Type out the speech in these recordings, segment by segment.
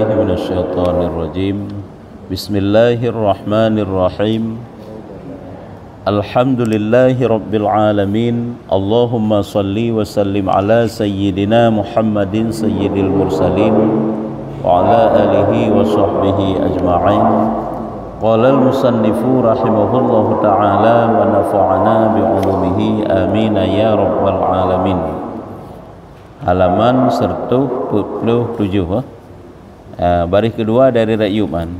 بالله من الشيطان الرجيم بسم الله الرحمن الرحيم الحمد لله رب العالمين اللهم صل وسلم على سيدنا محمد سيد المرسلين وعلى آله وصحبه أجمعين قال المصنف رحمه الله تعالى ونفعنا بعلومه آمين يا رب العالمين. Halaman 147 baris kedua dari Ra'yuman.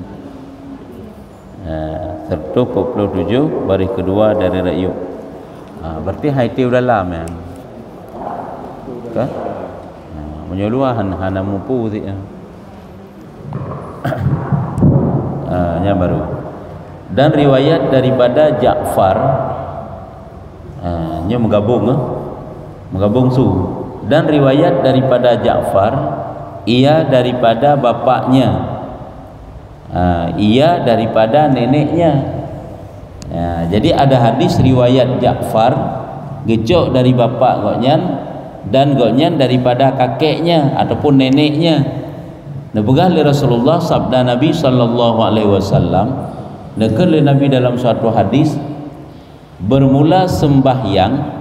147 baris kedua dari Ra'yub. Berarti haitiu dalam ya. Kan? Menyuluhan hana mumpu sih. Yang baru. Dan riwayat daripada Ja'far nya menggabung su. Dan riwayat daripada Ja'far ia daripada bapaknya, ia daripada neneknya. Jadi ada hadis riwayat Ja'far gecok dari bapak goknyan dan goknyan daripada kakeknya ataupun neneknya. Nebegah li Rasulullah sabda Nabi sallallahu alaihi wasallam, nekal li Nabi dalam suatu hadis, bermula sembahyang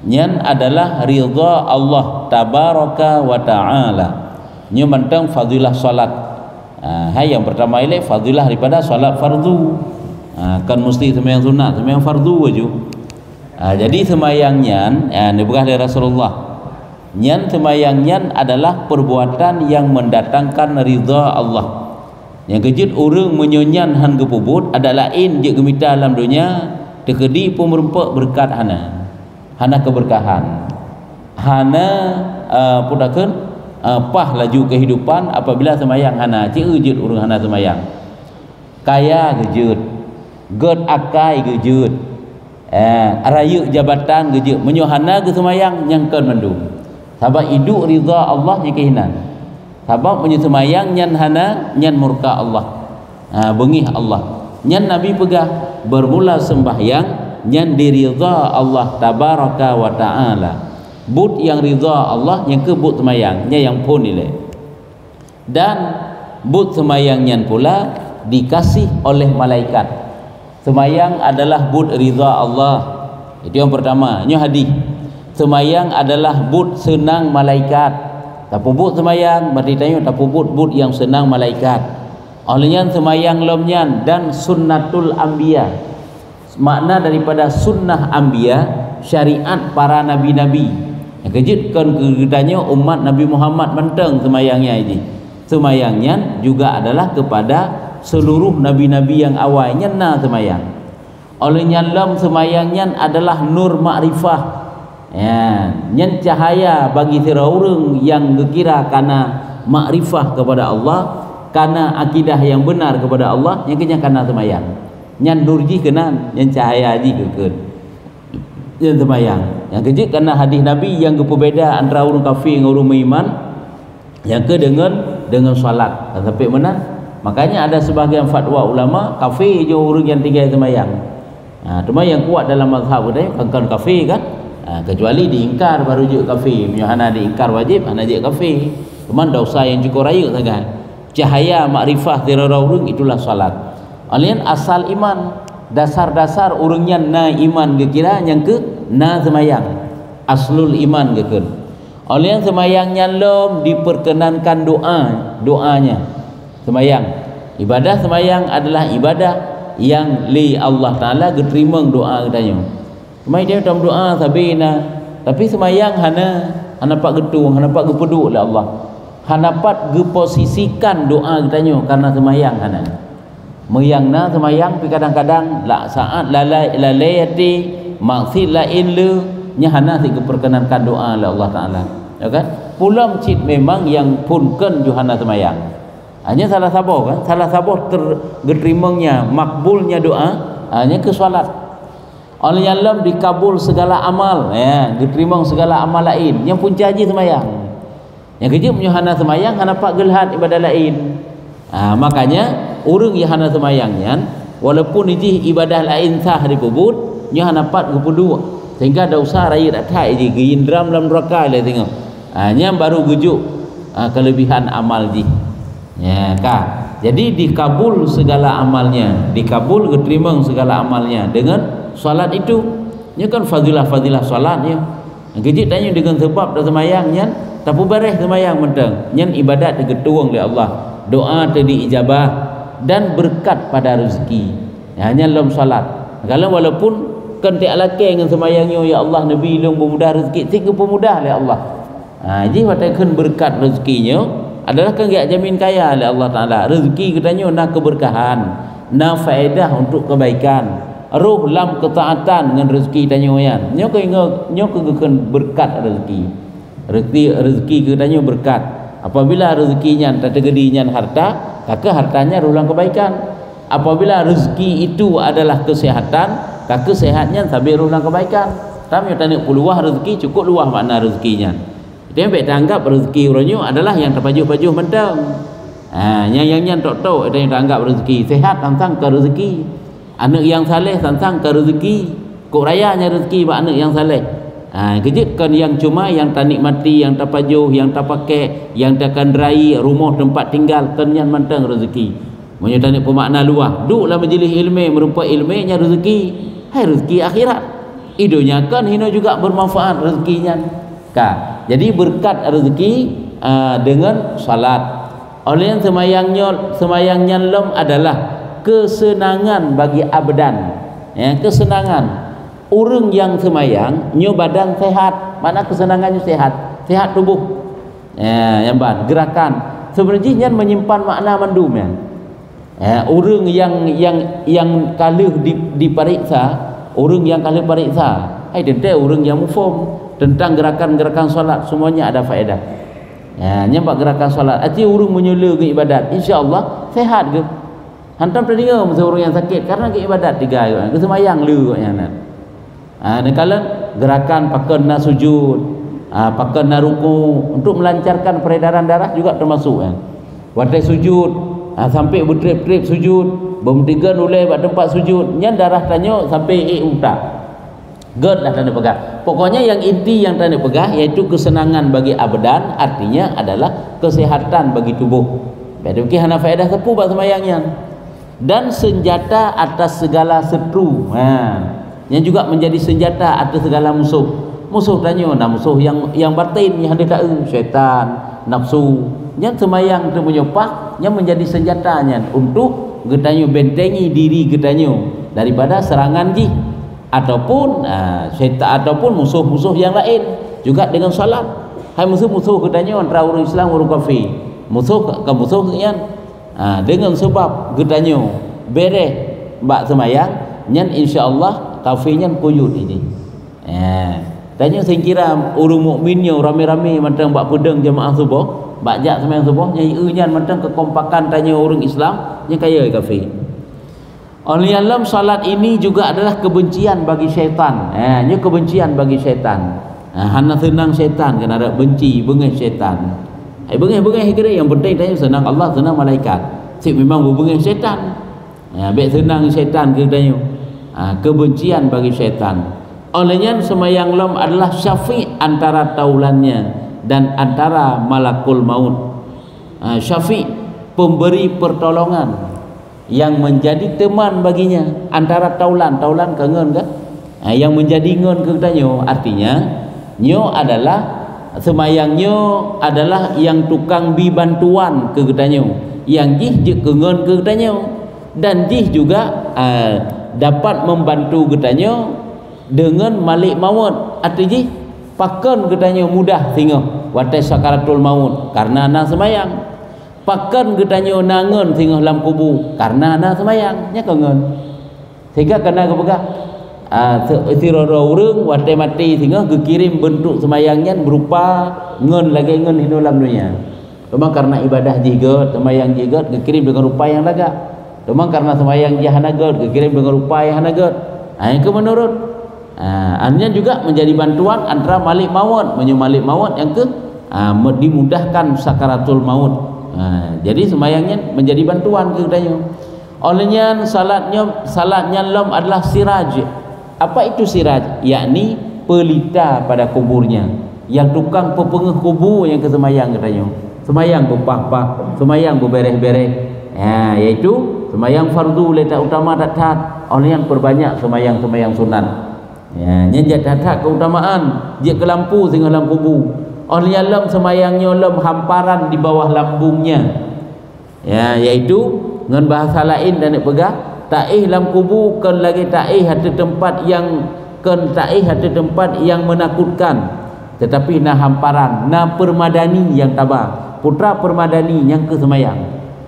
nyan adalah ridha Allah tabaraka wa ta'ala. Nyo mentang fadilah salat. Yang pertama ini fadilah daripada salat fardu. Kan mesti sembahyang sunat, sembahyang fardu aja. Jadi sembahyang nyan nebegah li Rasulullah. Nyan sembahyang nyan adalah perbuatan yang mendatangkan ridha Allah. Yang kejut orang menyonyan han kepubut adalah in je gemita alam dunia tekedi pemerempak berkat hana keberkahan, hana pudakeun pah laju kehidupan apabila sembahyang hana ceu jeut urang hana sembahyang. Kaya gejeut, god akai gejeut, arayu jabatan gejeut, menyo hana ke sembahyang nyangkeun mendung. Sabab hidup ridha Allah nya kehinan. Sabab menyo sembahyang nyan hana nyan murka Allah. Bengih Allah. Nyan Nabi pegah bermula sembahyang nyan diridha Allah tabaraka wa ta'ala. But yang ridha Allah yang ke but sembahyang nya yang pun nilai. Dan but sembahyang nyan pula dikasih oleh malaikat. Sembahyang adalah but ridha Allah. Itu yang pertama. Nyo hadis. Sembahyang adalah but senang malaikat. Tapubut sembahyang berarti tanya tapubut yang senang malaikat. Olehnya sembahyang lomnyan dan sunnatul anbiya. Makna daripada sunnah anbiya, syariat para nabi-nabi. Yang kejutkan kedanya umat Nabi Muhammad menteng sembahyangnya ini. Sembahyangnya juga adalah kepada seluruh nabi-nabi yang awalnya na sembahyang. Olehnya lam sembahyangnya adalah nur makrifah. Nyan cahaya bagi orang yang gekira karena makrifah kepada Allah, karena akidah yang benar kepada Allah, yang kena karena sembahyang. Nyan nurji kenan, nyan cahaya ji kekeun. Yang sembahyang. Yang kejut karena hadis Nabi yang berbeza antara orang kafir dengan orang beriman. Yang ke dengan salat. Sampai mana? Makanya ada sebahagian fatwa ulama kafir je orang yang tinggal sembahyang. Cuma yang kuat dalam mazhab dia kan kafir kan? Kecuali diingkar baru je kafir. Hana diingkar wajib, hana je kafir. Cuma dosa yang cukup raya sangat. Cahaya makrifah dari orang itulah salat. Alian asal iman, dasar-dasar orangnya na iman kira yang ke na sembahyang. Aslul iman ke. Alian sembahyangnya lom diperkenankan doanya. Sembahyang. Ibadah sembahyang adalah ibadah yang li Allah Taala diterima doa katanya. Mai dia dalam doa sabina, tapi sembahyang hana pak getung, hana pak gepeduk oleh Allah. Hana pat geposisikan doa katanya karena sembahyang hana. Meyangna sembahyang pi kadang-kadang la saat lalayati maksud lain le nya hana si keperkenankan doa oleh Allah Taala. Ya kan? Pulang cit memang yang punken Johana sembahyang. Hanya salah sabar kan? Salah sabar tergeterimanya makbulnya doa hanya ke solat. Oleh yang dikabul segala amal, diterima segala amal lain. Yang punca haji sembahyang. Yang kejut Johana sembahyang hana pak gelhat ibadah lain. Makanya orang yang hana sembahyangnya walaupun ini ibadah lain sah dikubur, Johana pat kepudu sehingga ada usaha raya tak thai ji geindram dalam neraka le tengok. Hanya baru gujuk kelebihan amal ji. Ya kah? Jadi dikabul segala amalnya, dikabul keterima segala amalnya dengan solat itu. Ini kan fadilah-fadilah solatnya. Kejit tanya dengan sebab dah semayangnya, tapi bareh semayang mentang. Nyan ibadat diketuang oleh Allah. Doa tadi ijabah dan berkat pada rezeki. Hanya dalam solat. Kalau walaupun kan tak laki dengan semayangnya, ya Allah Nabi long pemudah rezeki, tiga pemudah oleh Allah. Jadi watakan berkat rezekinya adalah kan gak jamin kaya oleh Allah Ta'ala. Rezeki katanya nak keberkahan, nak faedah untuk kebaikan, roh lam ketaatan dengan rezeki tanya yan. Nyo kekan berkat rezeki. Rezeki katanya berkat. Apabila rezekinya tak tegedinya harta, maka hartanya roh lam kebaikan. Apabila rezeki itu adalah kesehatan, maka sehatnya sampai roh lam kebaikan. Tapi tanya peluah rezeki cukup luah makna rezekinya. Dia baik anggap rezeki orangnya adalah yang terpajuh-pajuh mentang. Yang tok-tok ada yang anggap rezeki sehat tentang ke rezeki. Anak yang saleh tentang ke rezeki. Kok rayanya rezeki bak anak yang saleh. Kejutkan yang cuma yang tak nikmati, yang tak pajuh, yang tak pakai, yang tak kanderai rumah tempat tinggal kan yang mentang rezeki. Menyatakan pemakna luah. Duklah majlis ilmu merupa ilmunya rezeki. Hai rezeki akhirat. Idonya kan hina juga bermanfaat rezekinya. Jadi berkat rezeki dengan salat. Oleh yang semayangnya lom adalah kesenangan bagi abdan. Ya, kesenangan. Orang yang semayang nyo badan sehat, mana kesenangannya sehat, sehat tubuh. Ya, yang ban gerakan. Sebenarnya menyimpan makna mandum ya. Orang yang kalah diperiksa, orang yang kalah periksa, hai dente orang yang mufum tentang gerakan-gerakan solat semuanya ada faedah. Nyampak gerakan solat arti urung menyula ke ibadat, insya-Allah sehat ke. Hantam tadi ngam seorang yang sakit karena ke ibadat tiga ke semayang lu katnya. Dan kalau gerakan pakai na sujud, pakai na ruku untuk melancarkan peredaran darah juga termasuk kan. Waktu sujud sampai bertrip-trip sujud, bermentikan oleh pada tempat sujud, nya darah tanya sampai utak. God lah tanda pegang. Pokoknya yang inti yang tanda pegang yaitu kesenangan bagi abdan, artinya adalah kesehatan bagi tubuh. Pada mungkin hana faedah tepu bak semayangnya. Dan senjata atas segala seru. Yang juga menjadi senjata atas segala musuh. Musuh tanya, nah musuh yang batin yang ada syaitan, nafsu. Yang semayang tu menyopah yang menjadi senjatanya untuk getanyo bentengi diri getanyo daripada serangan jin ataupun syaitan ataupun musuh-musuh yang lain juga dengan salat. Hai musuh-musuh katanya antara orang Islam orang kafir. Musuh ke musuh yang dengan sebab katanya bereh bak semayang nyan insyaallah kafirnya kuyut ini. Tanya saya kira orang mukminnya rame-rame macam bak pedang jemaah subuh, bak jak semayang subuh nyai nyan macam kekompakan tanya orang Islam nya kaya kafir. Oleh alam salat ini juga adalah kebencian bagi syaitan. Ini kebencian bagi syaitan. Hana senang syaitan kan ada benci bengih syaitan. Bengih kira yang penting tanya senang Allah, senang malaikat. Sip memang berbengih syaitan. Baik senang syaitan ke tanya. Kebencian bagi syaitan. Olehnya semayang lam adalah syafi' antara taulannya dan antara malakul maut. Syafi' pemberi pertolongan yang menjadi teman baginya antara taulan kangen kan yang menjadi ngon ke tanyo, artinya nyo adalah semayangnya adalah yang tukang bi bantuan ke tanyo, yang jih je kengon ke tanyo, dan jih juga dapat membantu ke tanyo dengan malik maut. Artinya pakan ke tanyo mudah sehingga watai sakaratul maut karena anak semayang. Pakan getanyo nangen sehingga dalam kubu karena anak semayang nya kangen sehingga kena kepegah siroro urang watai mati sehingga kekirim bentuk semayangnya berupa ngen lagi ngen hidup dalam dunia. Memang karena ibadah jigot semayang jigot kekirim dengan rupa yang laga. Memang karena semayang jahanagot kekirim dengan rupa yang hanagot. Itu menurut artinya juga menjadi bantuan antara malik maut menyumalik maut yang ke dimudahkan sakaratul maut. Jadi semayangnya menjadi bantuan ke katanya. Olehnya salatnya lam adalah siraj. Apa itu siraj? Yakni pelita pada kuburnya, yang tukang pepengeh kubur yang kesemayang katanya. semayang berpah-pah, semayang berberes-beres. Iaitu semayang fardu letak utama tak orang yang perbanyak semayang sunat. Nya tak keutamaan dia ke lampu sehingga dalam kubu. Orang yang lem semayangnya lem hamparan di bawah lambungnya. Iaitu dengan bahasa lain dan nak pegang taih dalam kubu kan lagi taih ada tempat yang menakutkan, tetapi na hamparan na permadani yang tabah putra permadani yang ke semayang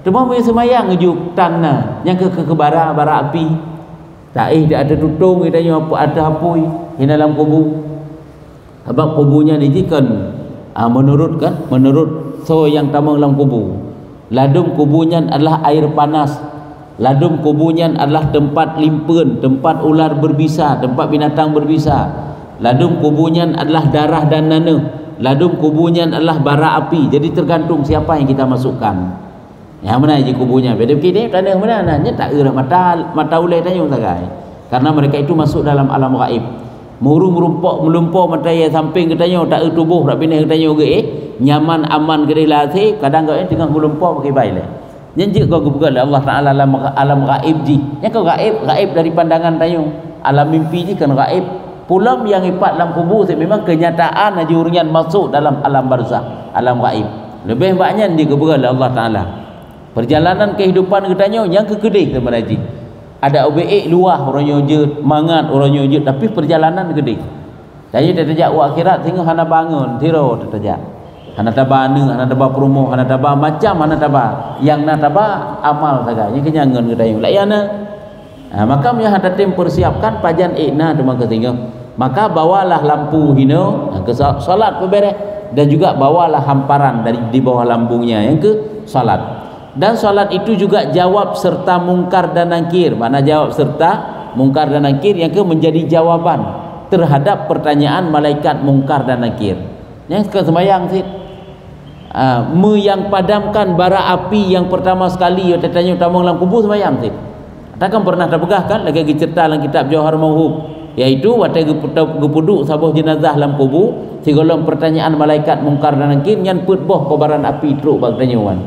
cuma punya semayang ngejuk tanah yang ke bara api taih dia ada tutung kita apa ada hapui di dalam kubu sebab kubunya dijikan menurut so yang tamang dalam kubu ladung kubunya adalah air panas, ladung kubunya adalah tempat limpun, tempat ular berbisa, tempat binatang berbisa. Ladung kubunya adalah darah dan nanah, ladung kubunya adalah bara api. Jadi tergantung siapa yang kita masukkan. Yang mana je kubunya? Beda begini tanah mana nanya tak era mata ulai tanya sagai. Karena mereka itu masuk dalam alam gaib. Muru melumpuk mata yang samping ketanya tak tubuh tak pindah ketanya nyaman aman kedai lasi kadang kau tengah melumpuk pakai baik. Nyanjik kau bukan Allah Ta'ala alam gaib ji. Yang kau gaib dari pandangan tayo. Alam mimpi ji kan gaib. Pulam yang ipat dalam kubur memang kenyataan aja urian masuk dalam alam barzakh, alam gaib. Lebih banyak dia bukan Allah Ta'ala. Perjalanan kehidupan katanya yang kekedai teman haji. Ada OBE luah orangnya je mangat orangnya je tapi perjalanan gede. Tanya terjak akhirat sehingga hana bangun tiro terjak. Hana tabana, hana tabah promo, hana tabah macam hana tabah. Yang nak tabah amal saja. Yang kenyangan katanya. Layana. Maka punya hata tim persiapkan pajan ikna cuma ketinggal. Maka bawalah lampu hino ke solat berberes dan juga bawalah hamparan dari di bawah lambungnya yang ke solat. Dan solat itu juga jawab serta mungkar dan nakir. Mana jawab serta mungkar dan nakir yang ke menjadi jawaban terhadap pertanyaan malaikat mungkar dan nakir. Yang ke semayang sih. Yang padamkan bara api yang pertama sekali yang tanya utama dalam kubur semayang sih. Takkan pernah terpegah kan lagi cerita dalam kitab Jauhar Mauhub, iaitu waktu gepuduk sabuh jenazah dalam kubur segala pertanyaan malaikat mungkar dan nakir yang putboh kobaran api truk bak tanyuan.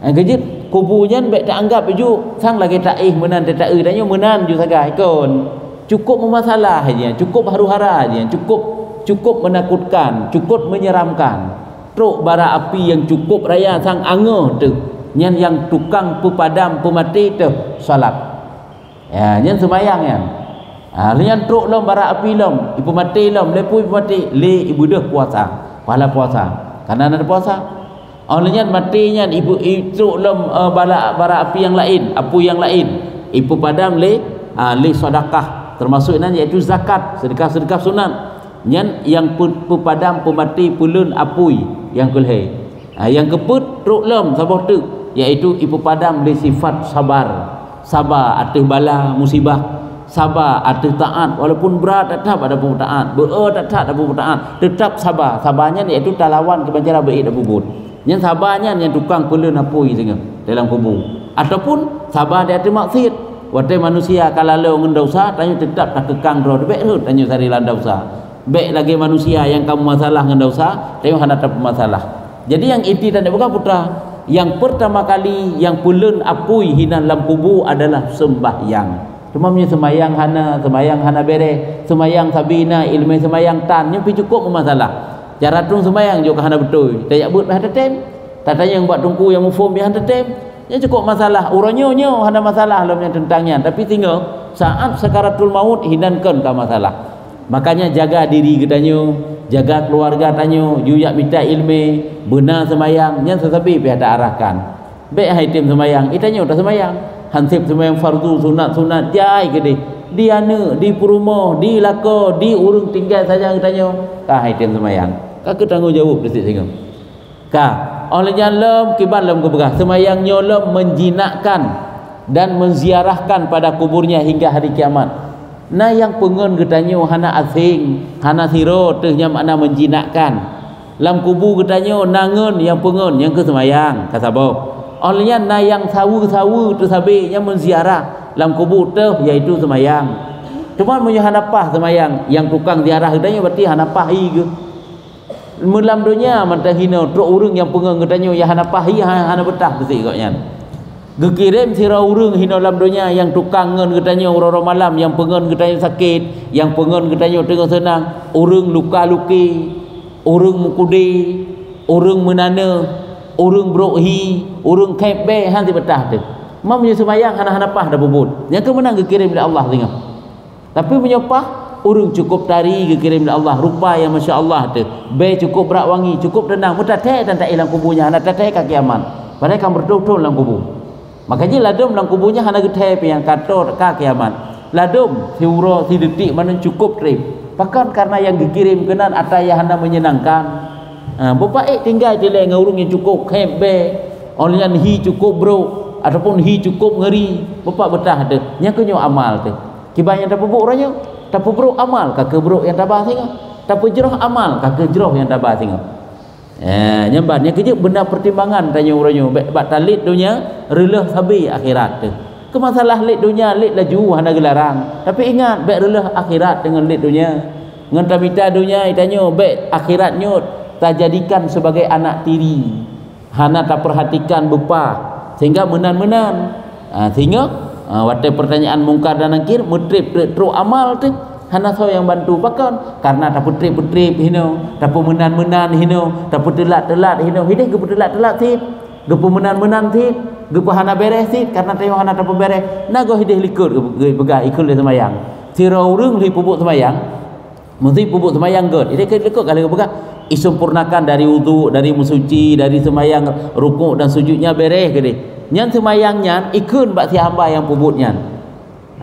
Kejut kubunya baik tak anggap ju sang lagi taih menan tak tanya menan ju sagai kon. Cukup memasalah aja, cukup haru-hara aja, cukup menakutkan, cukup menyeramkan. Truk bara api yang cukup raya sang angah tu. Yang tukang pemadam pemati tu salat. Yang semayang yang. Yang truk lom bara api lom, ibu mati lom, lepui mati, le ibu dah puasa, pahala puasa. Karena ada puasa. Olehnya matinya ibu itu lom bara api yang lain, apu yang lain. Ibu padam le sedekah termasuk nan iaitu zakat, sedekah sunat. Yang pepadam pemati pulun apui yang kulhe. Yang keput truk lom sabah tu iaitu ibu padam le sifat sabar atas bala musibah, sabar atas taat walaupun berat tetap ada pun taat, tetap ada pun taat, tetap sabarnya iaitu talawan kebanjara baik dan bubut. Yang sabarnya yang tukang pulun apui sehingga dalam kubur ataupun sabar dia ada maksiat watai manusia kalau lo ngendausa tanya tetap tak kekang roh baik tu tanya sari landausa baik lagi manusia yang kamu masalah ngendausa tanya hana tak masalah. Jadi yang inti dan bukan putra yang pertama kali yang pulun apui hina dalam kubur adalah sembahyang. Cuma punya sembahyang hana bere sembahyang sabina ilmu sembahyang tan yang cukup masalah. Cara tung sembahyang juga hana betul. Tak buat pada tem. Tak tanya yang buat tungku yang mufum bihan tem. Yang cukup masalah. Uranyo hana masalah dalamnya tentangnya. Tapi tinggal saat sakaratul maut hindankan ke masalah. Makanya jaga diri katanya, jaga keluarga tanya, juyak minta ilmu, benar sembahyang, yang sesabi biar tak arahkan. Baik hai tim sembahyang, itanya udah sembahyang. Hansip sembahyang fardu sunat jai ke dia di perumahan, di lako, di urung tinggal saja katanya. Kah hai tim sembahyang. Kak tanggungjawab detik sehingga. Kak, olehnya lem kibat lem keberah semayang nyolom menjinakkan dan menziarahkan pada kuburnya hingga hari kiamat. Nah yang pengen katanya hana asing, hana siro tu yang makna menjinakkan. Lam kubur katanya nangun yang pengen yang ke semayang kasabo. Olehnya nah yang sawu tu sabi yang menziarah lam kubur tu iaitu semayang. Cuma punya hana pah semayang yang tukang ziarah katanya berarti hana pah ke. melam dunia mentah hina truk urang yang pengang gedanyo yang hana pahi hana betah besik koknya gekirim sira urang hina lam dunia yang tukang ngen gedanyo roro malam yang pengen gedanyo sakit yang pengen gedanyo tengah senang urang luka luki urang mukudi urang menana urang brohi urang kebe han betah tu mam punya sembahyang hana pah dah bubut yang ke menang gekirim dari Allah tengok tapi menyopah urung cukup tari dikirim oleh Allah rupa yang Masya Allah tu be cukup berat wangi cukup tenang bertateh dan tak hilang kubunya hana tateh ke kiamat padahal kan bertutur dalam kubur makanya ladum dalam kubunya hana geteh yang kata ke kiamat ladum siuro si detik mana cukup trip bahkan karena yang dikirim kenan ataya hana menyenangkan bapak tinggal di lain urung yang cukup kebe olian hi cukup bro ataupun hi cukup ngeri bapak betah tu yang kenyo amal tu kibanya tak bubuk orangnya tapi buruk amal kakek buruk yang tabah tengok tapi jeroh amal kakek jeroh yang tabah tengok nyamban yang kerja benda pertimbangan tanya orangnya bak talit dunia relah sabi akhirat tu ke masalah lit dunia lit laju hana gelarang tapi ingat bak relah akhirat dengan lit dunia dengan tamita dunia tanya bak akhiratnya tak jadikan sebagai anak tiri hana tak perhatikan bepa sehingga menan-menan sehingga waktu pertanyaan mungkar dan nakir mutrip teruk amal tu hana tahu yang bantu bahkan karena tak putrip hino tak menan-menan hino tak telat hino hidih ge telat tit ge menan-menan tit ge hana beres tit karena tayo hana tak beres nago hidih likur ge begah ikul di semayang sira urang li pupuk semayang mesti pupuk semayang god hidih ke likur kalau begah isempurnakan dari wudu dari mensuci dari semayang rukuk dan sujudnya beres ke deh nyan semayangnya ikun bak si hamba yang pubutnya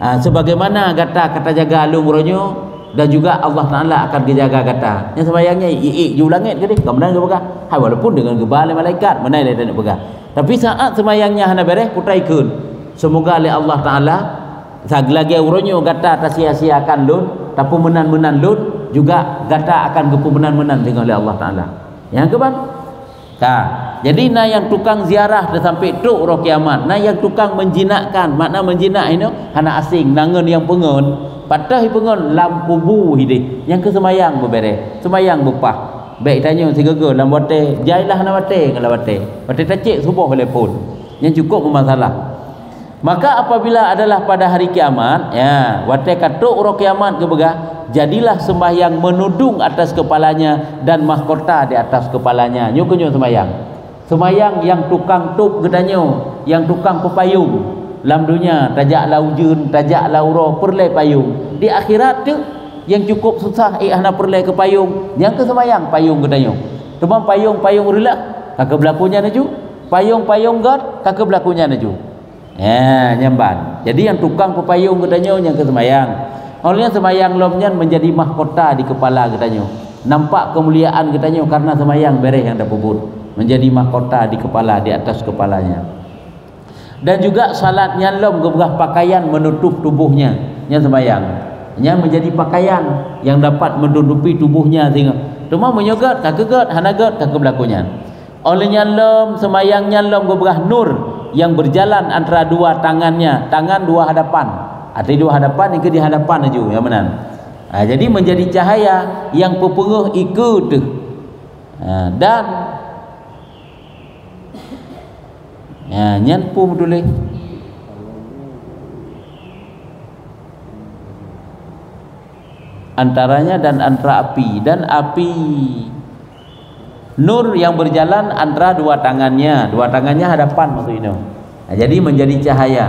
sebagaimana kata jaga alung ronyo dan juga Allah Taala akan dijaga kata yang semayangnya ju langit ke deh kemudian ke begah hai walaupun dengan gebal malaikat menai dia nak begah tapi saat semayangnya hana beres putra ikun semoga oleh Allah Taala saglagi ronyo kata tak sia-siakan lun tapi menan-menan lun juga kata akan gepu menan-menan dengan oleh Allah Taala yang ke bang jadi na yang tukang ziarah dah sampai tuk roh kiamat na yang tukang menjinakkan makna menjinak ini hana asing nangan yang pengen patah pengen lam kubu hidih yang ke semayang berberes semayang bupah baik tanya si geger lam wate jailah na wate ngala wate tacik subuh telepon yang cukup bermasalah maka apabila adalah pada hari kiamat ya wate katuk roh kiamat ke begah jadilah sembahyang menudung atas kepalanya dan mahkota di atas kepalanya nyukunyo sembahyang yang tukang tup gedanyo yang tukang pepayung dalam dunia tajak laujun tajak lauro perlai payung di akhirat tu yang cukup susah hana perlai ke payung yang ke sembahyang payung gedanyo cuma payung rela kakak berlakunya naju payung god kakak berlakunya naju nyamban jadi yang tukang pepayung gedanyo yang ke sembahyang olehnya sembahyang lomnya menjadi mahkota di kepala katanya nampak kemuliaan katanya karena sembahyang beres yang dah puput menjadi mahkota di kepala di atas kepalanya dan juga salatnya lom gebah pakaian menutup tubuhnya yang sembahyang yang menjadi pakaian yang dapat menutupi tubuhnya sehingga cuma menyogat kagegat hanagat kagem lakunya olehnya lom sembahyangnya lom gebah nur yang berjalan antara dua tangannya tangan dua hadapan ada dua hadapan yang ke di hadapan aja yang menan jadi menjadi cahaya yang pepenguh ikut dan nyan pun dulu antaranya dan antara api dan api nur yang berjalan antara dua tangannya hadapan maksudnya jadi menjadi cahaya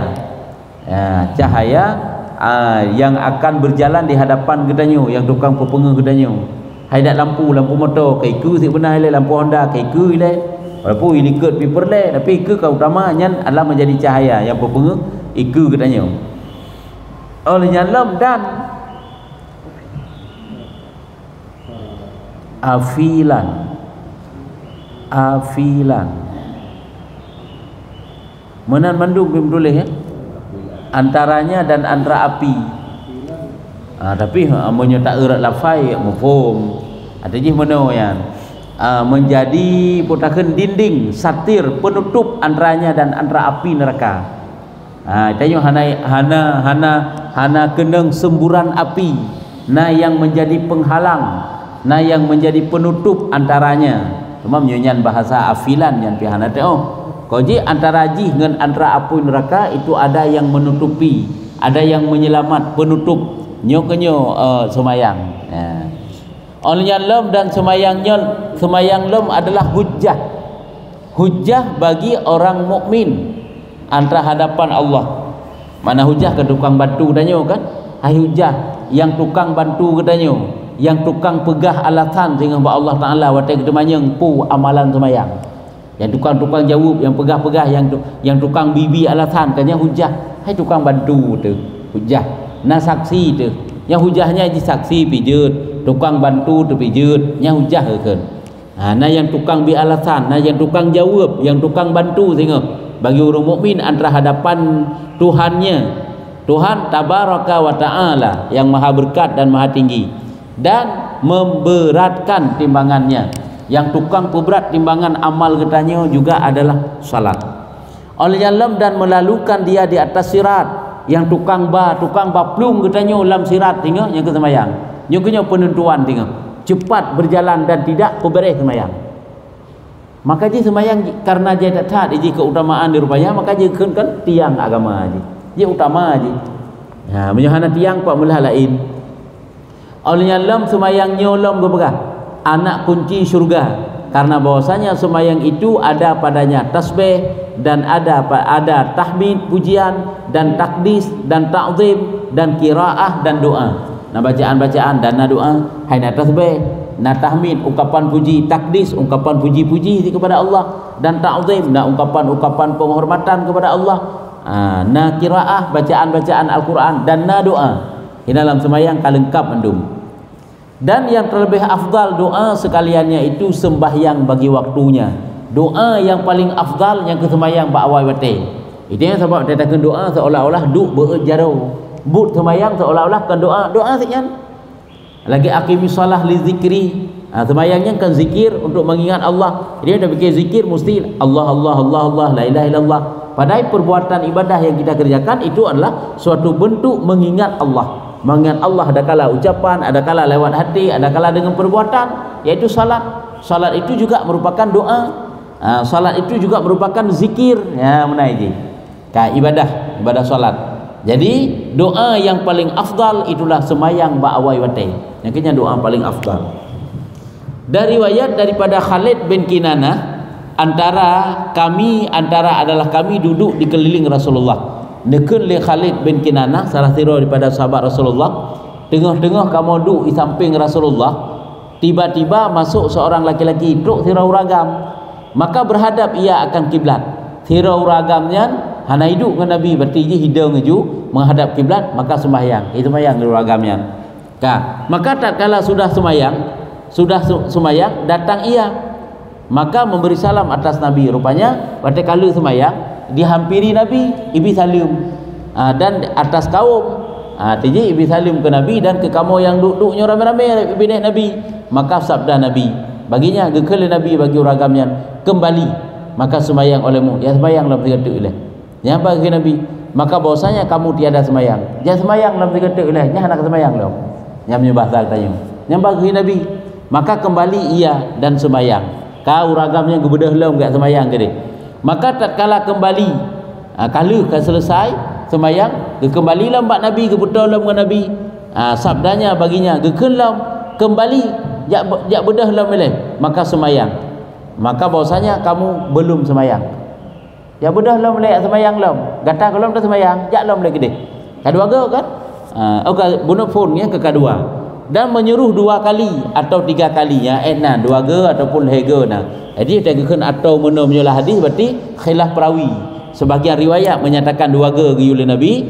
cahaya yang akan berjalan di hadapan gedanyo yang tukang pepenguh gedanyo haidat lampu motor kaiku si benar le lampu Honda kaiku le walaupun ini ikut paper le tapi ke utamanya adalah menjadi cahaya yang pepenguh iku gedanyo oleh nyalam dan afilan menan mandung boleh ya antaranya dan antara api tapi amunnya tak erat lafai mufhum artinya mana yang menjadi putakan dinding satir penutup antaranya dan antara api neraka tanya hana keneng semburan api yang menjadi penghalang nah yang menjadi penutup antaranya cuma menyanyian bahasa afilan yang pihana teo koji antara ji dengan antara api neraka itu ada yang menutupi, ada yang menyelamat, penutup nyo semayang. Oleh lom dan semayang lom adalah hujjah bagi orang mukmin antara hadapan Allah. Mana hujjah ke tukang bantu danyo kan? Hai hujjah yang tukang bantu katanya, yang tukang pegah alasan sehingga Allah Taala watai ketemanya pu amalan semayang. Yang tukang jawab, yang pegah-pegah, yang tukang bibi alasan katanya hujjah. Hai tukang bantu tu hujjah. Nah saksi tu, yang hujjahnya di saksi pijut, tukang bantu tu pijut, nya hujjah kan. Nah yang tukang bi alasan, nah yang tukang jawab, yang tukang bantu sehingga bagi orang mukmin antara hadapan Tuhannya, Tuhan tabaraka wa taala yang maha berkat dan maha tinggi, dan memberatkan timbangannya. Yang tukang peberat timbangan amal katanya juga adalah salat. Oleh jalan dan melalukan dia di atas sirat. Yang tukang baplung katanya dalam sirat tinggal yang kesemayang. Yang punya penentuan tinggal cepat berjalan dan tidak peberes semayang. Maka dia semayang karena dia tak taat dia keutamaan di rupanya, maka dia kan tiang agama aja. Dia utama aja. Nah, menyahana tiang pak mulah lain. Olehnya lam semayang nyolom berberah anak kunci syurga, karena bahwasanya semayang itu ada padanya tasbih dan ada tahmid pujian dan takdis dan ta'zim dan qiraah dan doa. Nah bacaan-bacaan dan doa, hai na tasbih, na tahmid ungkapan puji, takdis ungkapan puji-puji kepada Allah, dan ta'zim na ungkapan-ungkapan penghormatan kepada Allah. Na qiraah bacaan-bacaan Al-Quran dan na doa. Di dalam semayang kalengkap mendum. Dan yang terlebih afdal doa sekaliannya itu sembahyang bagi waktunya. Doa yang paling afdal yang kesemayang ba'awai wate. Itu yang sebab dia katakan doa seolah-olah duk berjaro. But semayang seolah-olah kan doa sekian. Lagi aqimis salah li zikri. Semayangnya kan zikir untuk mengingat Allah. Dia dah fikir zikir mesti Allah la ilaha illallah. Padahal perbuatan ibadah yang kita kerjakan itu adalah suatu bentuk mengingat Allah. Mengingat Allah ada kala ucapan, ada kala lewat hati, ada kala dengan perbuatan, yaitu salat. Salat itu juga merupakan doa. Salat itu juga merupakan zikir. Ya, menaiki. Ibadah salat. Jadi doa yang paling afdal itulah semayang ba'awai watai. Yang kena doa paling afdal. Dari riwayat daripada Khalid bin Kinanah, antara adalah kami duduk di keliling Rasulullah. Nekun li Khalid bin Kinanah, salah satu daripada sahabat Rasulullah, tengah-tengah kamu duduk di samping Rasulullah, tiba-tiba masuk seorang laki-laki truk sirau ragam, maka berhadap ia akan kiblat. Sirau ragamnya hana hidup dengan Nabi, berarti dia hidung ju menghadap kiblat, maka sembahyang. Itu sembahyang sirau ragamnya. Maka tak kala sudah sembahyang datang ia, maka memberi salam atas Nabi. Rupanya pada kala sembahyang dihampiri Nabi, ibi salim dan atas kaum tiji ibi salim ke Nabi dan ke kamu yang duduknya ramai-ramai ibi Nabi. Maka sabda Nabi baginya gekele Nabi bagi ragamnya, kembali maka sembahyang olehmu. Ya sembahyang dalam tiga detik oleh yang bagi Nabi, maka bahwasanya kamu tiada sembahyang. Ya sembahyang dalam tiga detik oleh nya nak sembahyang dalam yang bahasa katanya yang bagi Nabi, maka kembali ia dan sembahyang. Kau ragamnya gebedah dalam enggak sembahyang ke dia. Maka tatkala kembali kalau selesai sembahyang, kembalilah mbak Nabi ke betul dengan Nabi. Sabdanya baginya gekelam kembali jak bedah lam meleh, maka sembahyang. Maka bahwasanya kamu belum sembahyang. Ya bedah lam meleh sembahyang lam. Gata kalau dah sembahyang, jak lam lagi deh. Kedua kan? Bunuh phone ke kedua. Dan menyuruh 2 kali atau 3 kali ya dua ge ataupun hege jadi tegakan atau menyalah hadis berarti khilaf perawi. Sebagian riwayat menyatakan 2 ge oleh Nabi,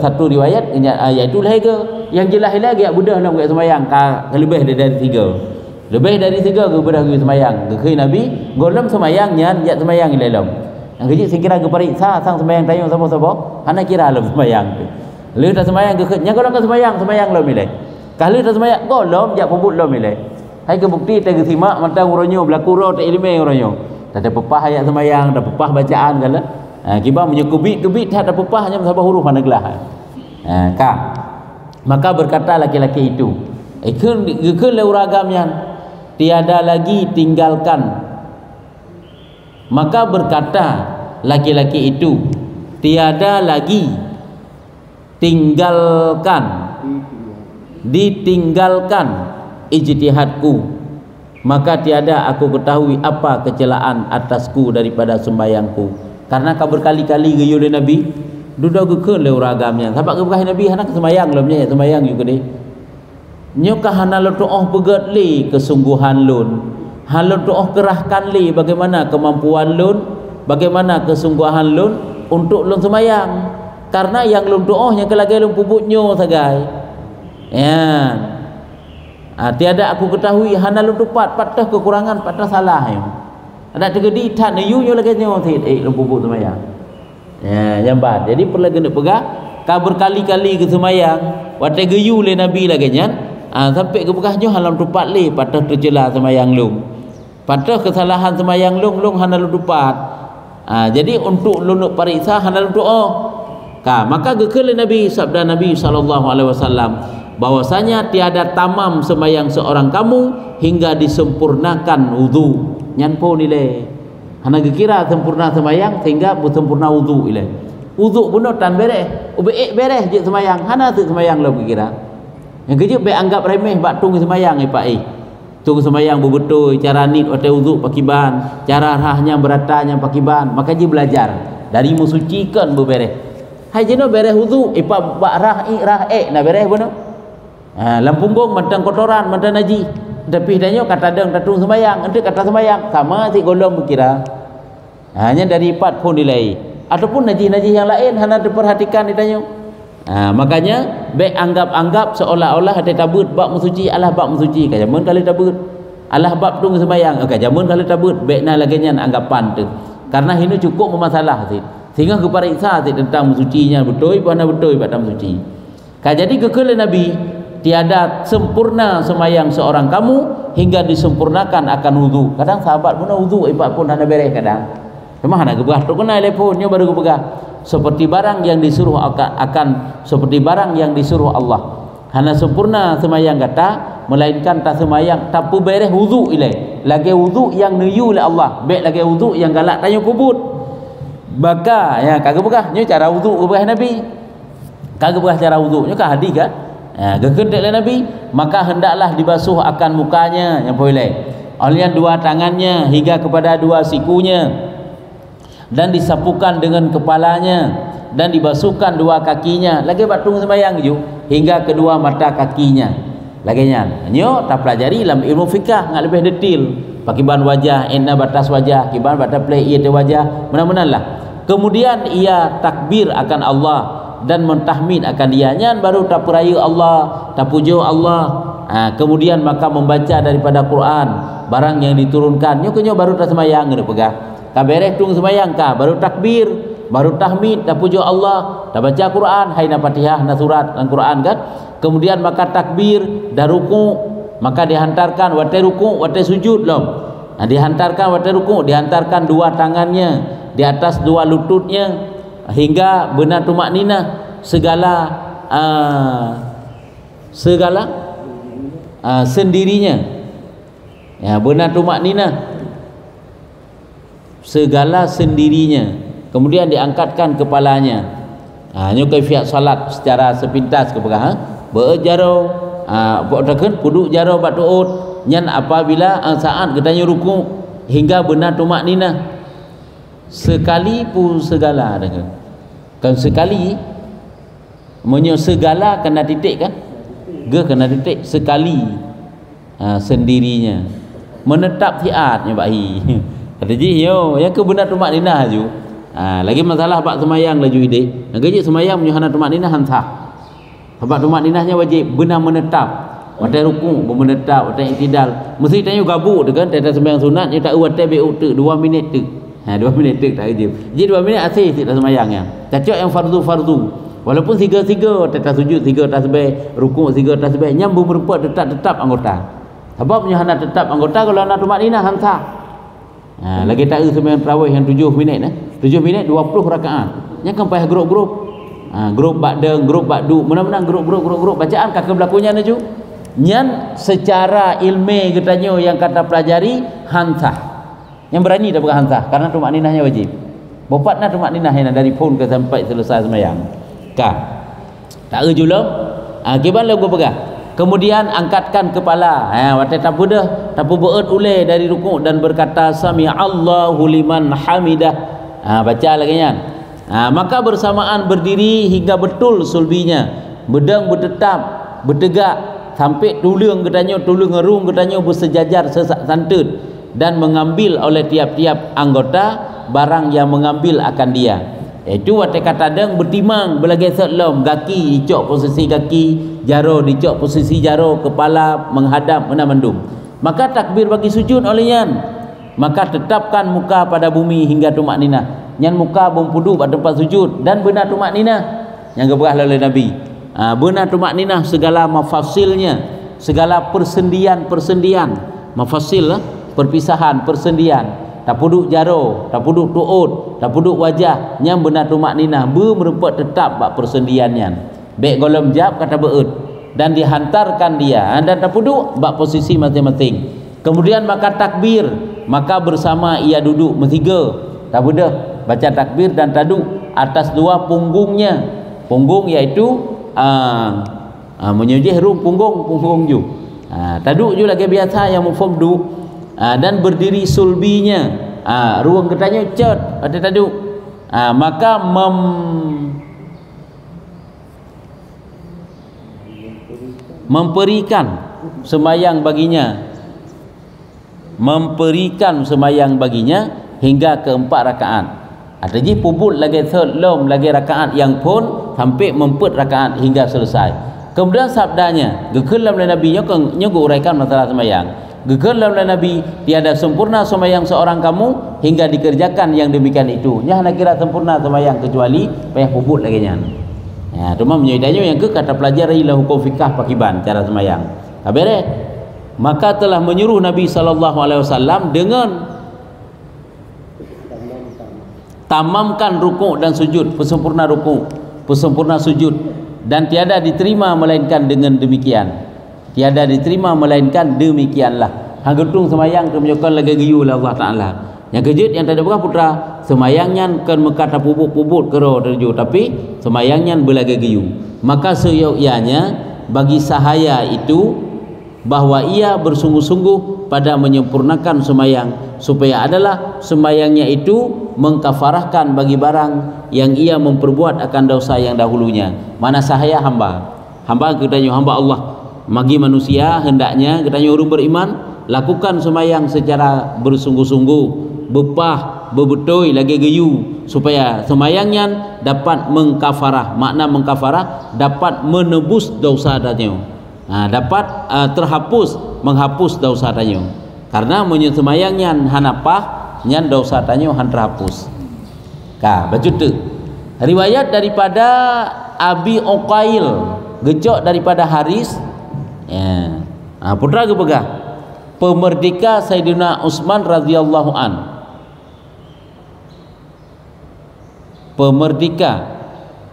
satu riwayat iaitu hege. Yang jelas lagi ya budah nak buat sembahyang lebih dari 3. Lebih dari 3 ke budah sembahyang. Ke Nabi golem sembahyangnya ya sembahyang dalam. Yang kecil saya kira ke pariksa sang sembahyang tayang sama-sama, anak kira dalam sembahyang tu. Lalu dah sembahyang ke nya golem ke sembahyang dalam ni. Kalau dah sembahyang golem jak pebut dalam ni. Hai ke bukti tega simak mata uronyo berlaku ro tak ilmu uronyo. Tak ada pepah ayat sembahyang, ada pepah bacaan kala. Kibar menyekubit-kubit tak ada pepah hanya sabah huruf mana gelah. Maka berkata laki-laki itu, Ikun leuragamnya tiada lagi tinggalkan. Maka berkata laki-laki itu, tiada lagi ditinggalkan ijtihadku, maka tiada aku ketahui apa kecelaan atasku daripada sembayangku. Karena kau berkali-kali gayu oleh Nabi, duda gekeun le uragamnya. Sebab ke Nabi hanak sembayang lemnya sembayang juga deh. Nyoka hana lo doa pegat li kesungguhan lun. Halo doa kerahkan li bagaimana kemampuan lun, bagaimana kesungguhan lun untuk lun sembayang. Karena yang lun doanya kelagi lun puputnyo sagai. Ya. Tiada aku ketahui hana lun tupat patah kekurangan patah salah ya. Ada terjadi tak nayu lagi nyo lun puput sembayang. Ya, jambat. Jadi perlu kena pegang ka berkali-kali ke sembayang, watai geyu le Nabi lagi nyan. Sampai ke bekahnya halam tupat le patah tercela sembayang lung. Patah kesalahan sembayang lung hana lun tupat. Jadi untuk lun pariksa hana lun doa. Maka gekele Nabi, sabda Nabi SAW bahwasanya tiada tamam sembahyang seorang kamu hingga disempurnakan wudu. Nyanpo nilai hana gekira sempurna sembahyang sehingga sempurna wudu ile. Wudu pun tan bereh, bereh je sembahyang, hana tu sembahyang lo kira. Yang kerja be anggap remeh bak tung sembahyang pak tung sembahyang betul cara nit watai wudu pakiban, cara rahnya beratanya pakiban, maka dia belajar dari mensucikan berbereh. Hai jeno bereh wudu ipa bak rah na bereh bono. Lampunggung mantan kotoran mantan najis. Tapi danyo kata deng tatung sembayang, ente kata sembayang sama si golong berkira. Hanya dari 4 pun nilai. Ataupun najis-najis yang lain hana diperhatikan ditanya. Makanya baik anggap seolah-olah ada tabut bab mensuci Allah bab mensuci kajamun kali tabut. Allah bab tung sembayang kajamun kali tabut baik na laginya anggapan tu. Karena ini cukup bermasalah sih. Sehingga kepariksa tentang mensucinya betul mana betul pada mensuci. Jadi kekele Nabi tiada sempurna sembahyang seorang kamu hingga disempurnakan akan wudu. Kadang sahabat pun wudu ibat pun ada beres kadang. Cuma hana gebah tu kena teleponnya baru gebah. Seperti barang yang disuruh akan seperti barang yang disuruh Allah. Hana sempurna sembahyang kata melainkan tak sembahyang tak pu beres wudu ile. Lagi wudu yang nuyu oleh Allah, baik lagi wudu yang galak tanya kubut. Baka ya kagak begah nya cara wudu gebah Nabi. Kagak begah cara wudu nya ka hadis kan? Gekendek oleh Nabi, maka hendaklah dibasuh akan mukanya yang boleh oleh dua tangannya hingga kepada dua sikunya, dan disapukan dengan kepalanya, dan dibasuhkan dua kakinya lagi batung sembayang ju hingga kedua mata kakinya laginya. Nyo tak pelajari dalam ilmu fikah ngak lebih detail pakiban wajah enna batas wajah kiban batas play ia wajah mana-manalah. Kemudian ia takbir akan Allah dan mentahmid akan dia nyan baru tak peraya Allah, tak puja Allah. Kemudian maka membaca daripada Quran barang yang diturunkan nyo kenyo baru tak sembahyang ngene pegah. Ka beres tung sembahyang ka baru takbir, baru tahmid, tak puja Allah, tak baca Quran, hai na Fatihah na surat dan Quran kan. Kemudian maka takbir dah ruku, maka dihantarkan watai ruku, watai sujud lom. Dihantarkan watai ruku, dihantarkan dua tangannya di atas dua lututnya hingga benar tumak nina segala sendirinya. Ya, benar tumak nina segala sendirinya. Kemudian diangkatkan kepalanya. Nyo kaifiat salat secara sepintas kepada berjaro bodakeun kudu jaro batuut nyan apabila saat katanya ruku hingga benar tumak nina sekali pun segala dengan kan sekali menyo segala kena titik kan ge kena titik sekali sendirinya menetap tiatnya bahi kata ji yo yang ke benar tumak nina ju lagi masalah bab semayang laju ide ngaji semayang menyo hana tumak nina hantah sebab tumak ninahnya wajib benar menetap watai ruku menetap watai iktidal mesti tanya gabuk dengan tata sembahyang sunat nya tak watai bu 2 minit tu 2 minit tu tak wajib jadi 2 minit asih tak sembahyangnya cocok yang fardu walaupun 3 tata sujud 3 tasbih ruku 3 tasbih nyambung berempat tetap anggota sebab nya hana tetap anggota kalau nak tumak ninah hantah lagi tak sembahyang tarawih yang 7 minit 7 minit 20 rakaat nya kan payah grup bak deng grup bak du mana-mana grup bacaan kakak berlakunya naju nyan secara ilmu katanya yang kata pelajari hantah yang berani dah bukan hantah karena tumak ninahnya wajib bopatna tumak ninah dari pun ke sampai selesai sembahyang kah tak julum kiban lagu pegah kemudian angkatkan kepala waktu tak budah tak beut uleh dari rukuk dan berkata sami Allahu liman hamidah baca lagi nya maka bersamaan berdiri hingga betul sulbinya bedang bertetap bertegak sampai tulung katanya tulung ngerung katanya bersejajar sesak santut dan mengambil oleh tiap-tiap anggota barang yang mengambil akan dia itu waktu kata deng bertimang belagesat lom kaki dicok posisi kaki jaro dicok posisi jaro kepala menghadap menamandum maka takbir bagi sujud olehnya maka tetapkan muka pada bumi hingga tumak ninah nyan muka bumpudu pada tempat sujud dan benar tumak ninah yang geberah oleh Nabi benar tumak ninah segala mafasilnya segala persendian mafasil perpisahan persendian tak puduk jaro tak puduk tuut tak puduk wajah yang benar tumak ninah merempat tetap bak persendiannya baik golem jab kata beut dan dihantarkan dia dan tak puduk bak posisi masing-masing kemudian maka takbir maka bersama ia duduk bertiga tak budah baca takbir dan taduk atas dua punggungnya punggung iaitu menyujih rum punggung ju taduk ju lagi biasa yang mufham duk dan berdiri sulbinya ruang katanya cet ada taduk maka memberikan sembahyang baginya hingga ke 4 rakaat jadi pubut lagi third lom lagi rakaat yang pun sampai mempet rakaat hingga selesai kemudian sabdanya gekelam oleh Nabi nya uraikan masalah sembahyang gekelam oleh Nabi tiada sempurna sembahyang seorang kamu hingga dikerjakan yang demikian itu nya nak kira sempurna sembahyang kecuali payah pubut lagi nya cuma menyedanya yang ke kata pelajari lah hukum fikah pakiban cara sembahyang kabere maka telah menyuruh Nabi SAW dengan tamamkan rukuk dan sujud pesempurna rukuk pesempurna sujud dan tiada diterima melainkan dengan demikian tiada diterima melainkan demikianlah hanggetung semayang kemenyokan lagi giyu lah Allah Ta'ala yang kejut yang tak ada berapa putra semayangnya kan mekata pubut-pubut kero terju tapi semayangnya berlagi giyu maka seyogyanya bagi sahaya itu bahwa ia bersungguh-sungguh pada menyempurnakan semayang supaya adalah sembayangnya itu mengkafarahkan bagi barang yang ia memperbuat akan dosa yang dahulunya mana sahaya hamba katanya hamba Allah bagi manusia hendaknya katanya orang beriman lakukan sembayang secara bersungguh-sungguh bepah bebetul lagi geyu supaya sembayangnya dapat mengkafarah makna mengkafarah dapat menebus dosa dadanya dapat terhapus menghapus dosa dadanya karena menyemayangnya hanapah nyan dosa tanyo han terhapus baca tu riwayat daripada Abi Uqail gejok daripada Haris putra ke pegah pemerdeka Sayyidina Utsman radhiyallahu an pemerdeka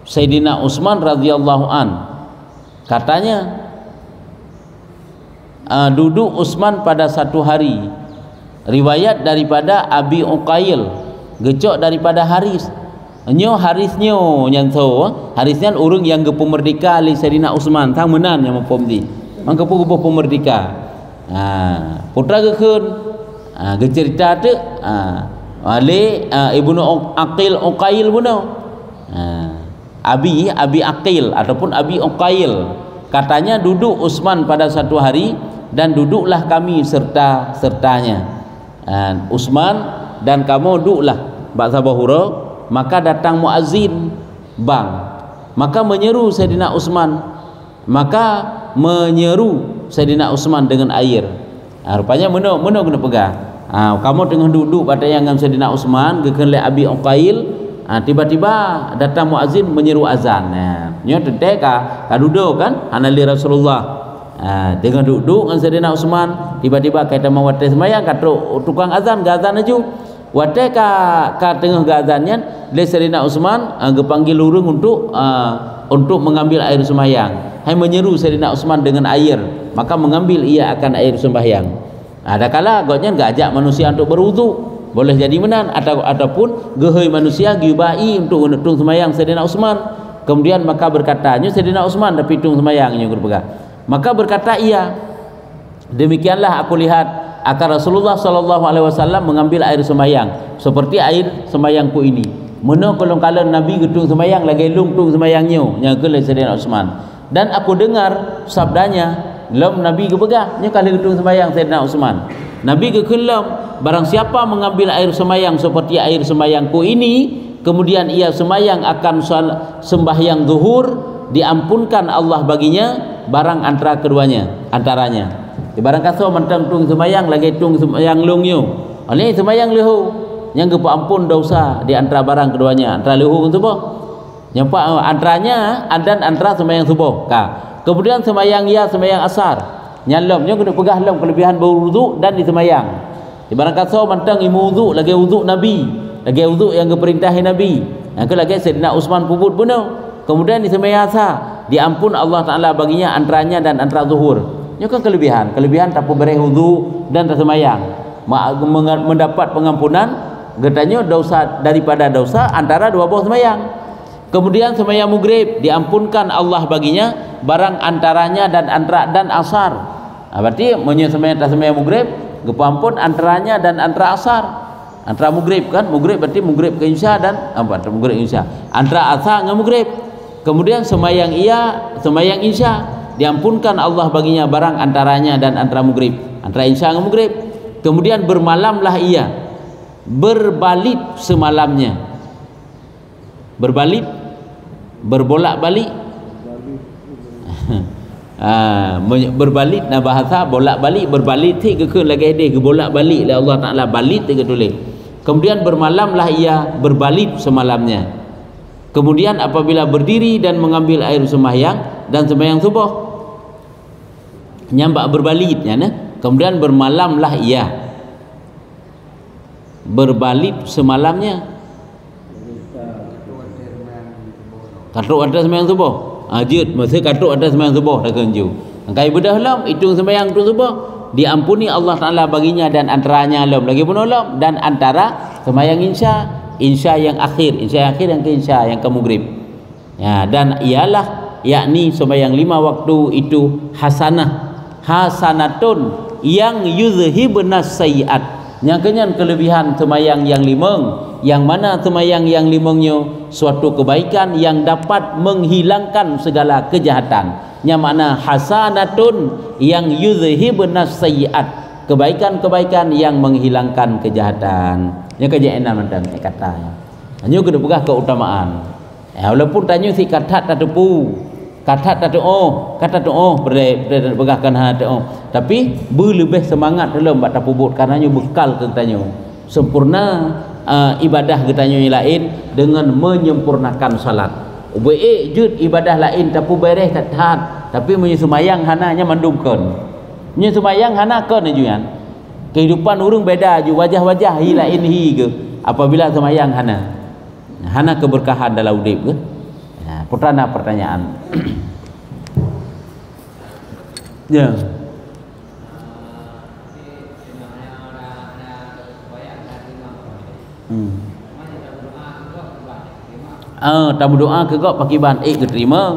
Sayyidina Utsman radhiyallahu an katanya duduk Utsman pada satu hari riwayat daripada Abi Uqail gecok daripada Haris Harisnya nyanto Harisnya orang yang kepemerdeka ali Sayyidina Utsman tang menan yang mempomdi mangka puguh pemerdeka putra gekeun gecerita tu ali Ibnu Aqil Uqail buno Abi Aqil ataupun Abi Uqail katanya duduk Utsman pada satu hari dan duduklah kami sertanya Utsman dan kamu duduklah ba'sa bahura maka datang muazzin maka menyeru Sayyidina Utsman dengan air rupanya meno kena pegang kamu tengah duduk pada yang Sayyidina Utsman gekeun le Abi Uqail tiba-tiba datang muazzin menyeru azan nyo tetek ka duduk kan anali Rasulullah dengan duduk dengan Sayyidina Utsman tiba-tiba kata mawate sembahyang kata tukang azan gazan aju wate ka tengah gazannya le Sayyidina Utsman gepanggil lurung untuk mengambil air sembahyang hai menyeru Sayyidina Utsman dengan air maka mengambil ia akan air sembahyang. Ada kala agaknya enggak ajak manusia untuk berwuduk, boleh jadi menan, ataupun gehoi manusia gibai untuk tung sembahyang Sayyidina Utsman. Kemudian maka berkatanya Sayyidina Utsman tapi tung sembahyangnya berpegang. Maka berkata ia, demikianlah aku lihat akan Rasulullah sallallahu alaihi wasallam mengambil air sembahyang seperti air sembahyangku ini. Meno kalau Nabi getung sembahyang lagi lung tung sembahyangnya yang ke Sayyidina Utsman. Dan aku dengar sabdanya, lam Nabi ke begah nya kali getung sembahyang Sayyidina Utsman. Nabi ke kelam, barang siapa mengambil air sembahyang seperti air sembahyangku ini, kemudian ia sembahyang akan sembahyang zuhur, diampunkan Allah baginya barang antara keduanya, antaranya. Di barang kaso mentang tung sembahyang lagi tung sembahyang lungnya. Ini sembahyang lehu yang gepa ampun dosa di antara barang keduanya, antara lehu subuh. Yang antaranya dan antara sembahyang subuh. Kemudian sembahyang ia sembahyang asar. Nyalom nya kena pegah lam kelebihan berwuduk dan di sembahyang. Di barang kaso mentang imu wuduk lagi wuduk Nabi, lagi wuduk yang keperintahin Nabi. Yang lagi Sayyidina Utsman puput benar. Kemudian di sembahyang asar, diampun Allah Taala baginya antaranya dan antara zuhur. Nya kan kelebihan tapi beri wuduk dan sembahyang. Mendapat pengampunan getanya dosa daripada dosa antara dua buah sembahyang. Kemudian sembahyang maghrib diampunkan Allah baginya barang antaranya dan antara dan asar. Berarti munnya sembahyang maghrib gepampun antaranya dan antara asar. Antara maghrib kan, maghrib berarti maghrib ke isya dan antara maghrib isya. Antara asar dengan maghrib. Kemudian sembahyang sembahyang isya diampunkan Allah baginya barang antaranya dan antara maghrib, antara isya dengan maghrib. Kemudian bermalamlah ia, berbalit semalamnya, berbalit, berbolak-balik, berbalit nah bahasa bolak-balik, berbalik tik ke lagi dia ke bolak-balik lah Allah Taala balit ke tulis. Kemudian bermalamlah ia, berbalit semalamnya. Kemudian apabila berdiri dan mengambil air sembahyang dan sembahyang subuh, nyambak berbaliknya nah. Kemudian bermalamlah ia, berbalik semalamnya. Katuk ada sembahyang subuh. Ajut masa katuk ada sembahyang subuh dah kenju. Angkai bedah lam hitung sembahyang tu subuh, diampuni Allah Taala baginya dan antaranya lam lagi pun lam dan antara sembahyang insya yang akhir, yang ke insya yang ke maghrib. Ya, dan ialah yakni sembahyang 5 waktu itu hasanatun yang yuzhibna sayiat, yang kenyan kelebihan sembahyang yang 5, yang mana sembahyang yang 5-nya suatu kebaikan yang dapat menghilangkan segala kejahatan. Yang mana hasanatun yang yuzhibna sayiat, kebaikan-kebaikan yang menghilangkan kejahatan. Yang kejadian macam kata hanya kena pegah keutamaan. Walaupun tanya si kata tak tepu, kata tak pegahkan hati tapi berlebih semangat dalam buat tapubut karenanya bekal ke tanya sempurna ibadah ketanya yang lain dengan menyempurnakan salat. Baik jud ibadah lain tapu beres tak taat, tapi menyemayang hananya mandumkan. Menyemayang hana kan juan. Kehidupan orang beda je, wajah-wajah hi lain hi ke apabila semayang hana keberkahan dalam hidup ke. Pertama pertanyaan. Ya. Tamu doa ke gok pakai ban keterima.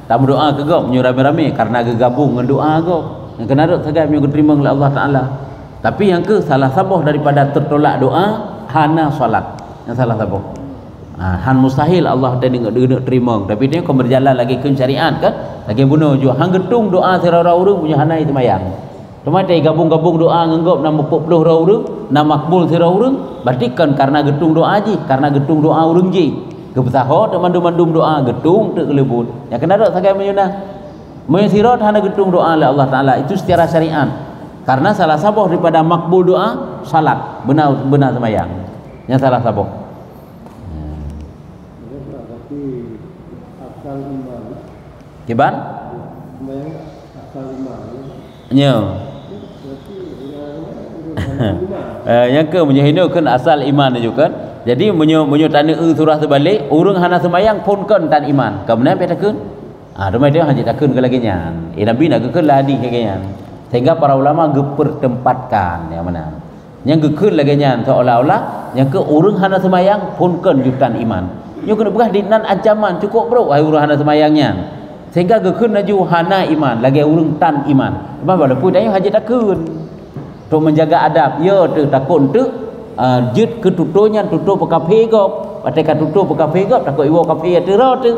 Tamu doa ke gok menyu rame-rame karena gegabung dengan doa gok. Yang kena dok sagai menyu keterima oleh Allah Taala. Tapi yang ke salah sabuh daripada tertolak doa hana salat. Yang salah sabuh. Han mustahil Allah tadi nak terima, tapi dia kau berjalan lagi ke syariat kan? Lagi bunuh juga hang getung doa serara urang punya hana itu mayang. Cuma dia gabung-gabung doa nganggap nama 40 urang, nama makbul serara urang, berarti kan karena getung doa ji, karena getung doa urang ji. Kebesaho mandum-mandum doa getung tak kelebut. Ya kena dok sagai menyuna. Menyisirat hana getung doa oleh Allah Taala itu secara syariat. Karena salah sabuh daripada makbul doa salat, benar sembahyang. Yang salah sabuh. Berarti akal kembali. Kiban? Sembahyang akal kembali. Nya. Yang ke menyahindukan asal iman juga kan. Jadi menyo tanda surah terbalik, urang hana sembahyang pun kan tan iman. Kemudian petakeun. Domai dia haji takun ke lagi nyan. Nabi nak gekun ladi ke nyan. Sehingga para ulama gepertempatkan yang mana. Yang gekun lagi nyan seolah-olah yang ke urang hana semayang pun kejutan iman. Nyo kena berah di nan ancaman cukup bro ai urang hana semayangnya. Sehingga gekun laju hana iman lagi urang tan iman. Walaupun dia haji takun. Untuk menjaga adab ya tu takun tu jut ke tutunya tutu pekape gop. Pakai tutu pekape gop takut iwo kafe tu ro tu.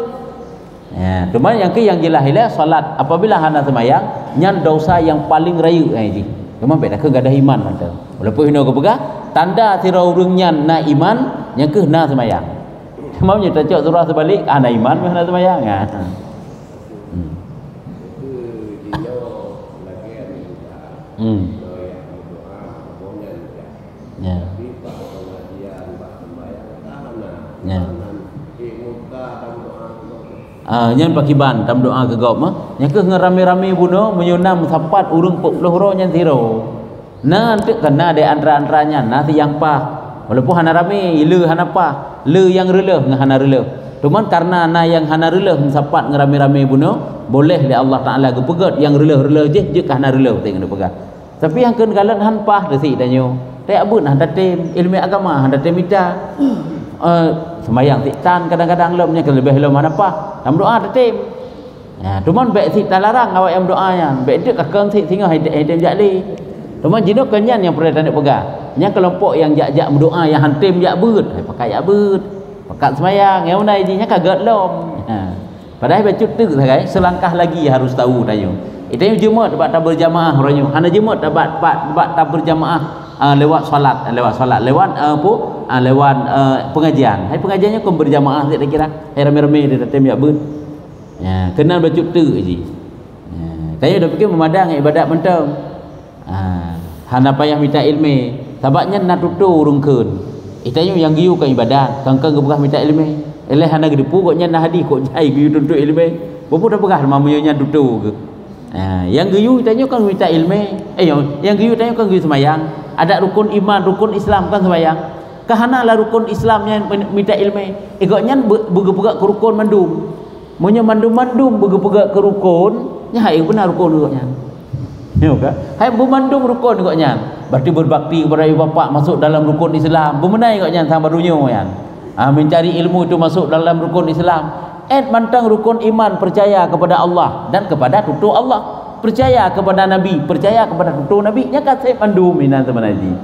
Ya, cuma yang jelas ialah solat apabila hana semayang nyan dosa yang paling raya ji. Cuma beda ke gadah iman mata. Walaupun hina ke pegah tanda sira urang nyan na iman yang ke na semayang. Cuma nya tacok surah sebalik ana iman hana semayang. Ha. Ya. Ya. Nyan pakiban dalam doa ke gop mah nya ke ngerame-rame buno menyunam sapat urang 40 ro nyan zero nanti kena de antara-antaranya nanti yang pah walaupun hana rame le hana pah le yang releh ngah hana releh cuman karena na yang hana releh sapat ngerame-rame buno boleh le Allah Taala gepegat yang releh-releh je hana releh tengok pegat tapi yang keun galan han pah desi danyo te abun han datem ilmu agama han datem ita semayang tiktan kadang-kadang lemnya lebih lem mana apa dalam doa tetem ya cuman baik si talarang awak yang doanya baik dia kakang si tinggal hitam jadi cuman jino kenyan yang pernah tanda pegang nya kelompok yang jak-jak berdoa yang hantim jak beut pakai jak beut pakai semayang yang mana izinnya kaget lom padahal baca tu sagai selangkah lagi harus tahu tanyo itu jumaat dapat tak berjamaah orangnya hana jumaat dapat tak berjamaah lewat solat lewat pengajian. Hai pengajiannya kau berjamaah saya kira. Hai rame-rame dia datang ya beut. Ya, kenal baca tu je. Ya, saya dah fikir memadang ibadat mentang. Hana payah minta ilmu. Sababnya nak tutu urang keun. Itanya yang giu ke ibadat, kangkang gebah minta ilmu. Eleh hana gedepu koknya nah hadi kok jai giu tuntut ilmu. Bopo dah begah mamanya tutu ke. Yang giu itanya kan minta ilmu. Yang giu itanya kan giu semayang. Ada rukun iman, rukun Islam kan semayang. Kahana lah rukun Islamnya minta ilmu. Egoknya bergerak ke rukun mandum. Monya mandum bergerak ke rukun, nya hai benar rukun egoknya. Ya kan? Hai mandum rukun egoknya. Berarti berbakti kepada ibu bapa masuk dalam rukun Islam. Bemenai egoknya sama barunya kan. Mencari ilmu itu masuk dalam rukun Islam. Mantang rukun iman percaya kepada Allah dan kepada tutu Allah. Percaya kepada Nabi, percaya kepada tutu Nabi, nya kasih mandum minan teman haji.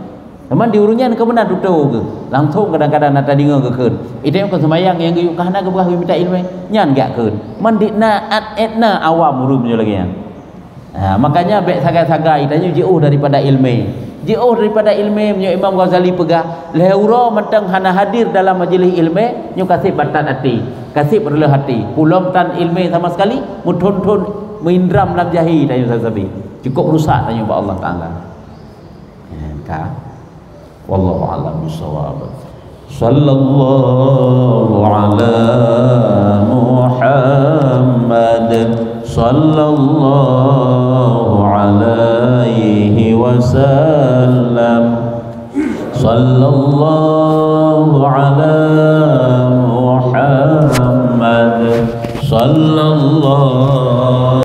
Teman diurungnya ke benar tutu ke. Langsung kadang-kadang nak tadinga ke keun. Itu yang semayang yang giu kahana ke berah minta ilmu, nyan gak keun. Mandikna etna awam urumnya lagi yang. Makanya baik sagai-sagai tanya jauh daripada ilmu. Jauh daripada ilmu nya Imam Ghazali pegah. Leura mentang hana hadir dalam majlis ilmu, nya kasih batan hati, kasih berlelah hati. Pulam tan ilmu sama sekali, mutun-tun mengindram dalam jahi tanya sasabi cukup rusak tanya kepada Allah Taala ka wallahu a'lam bissawab sallallahu ala Muhammad sallallahu alaihi wasallam sallallahu ala Muhammad sallallahu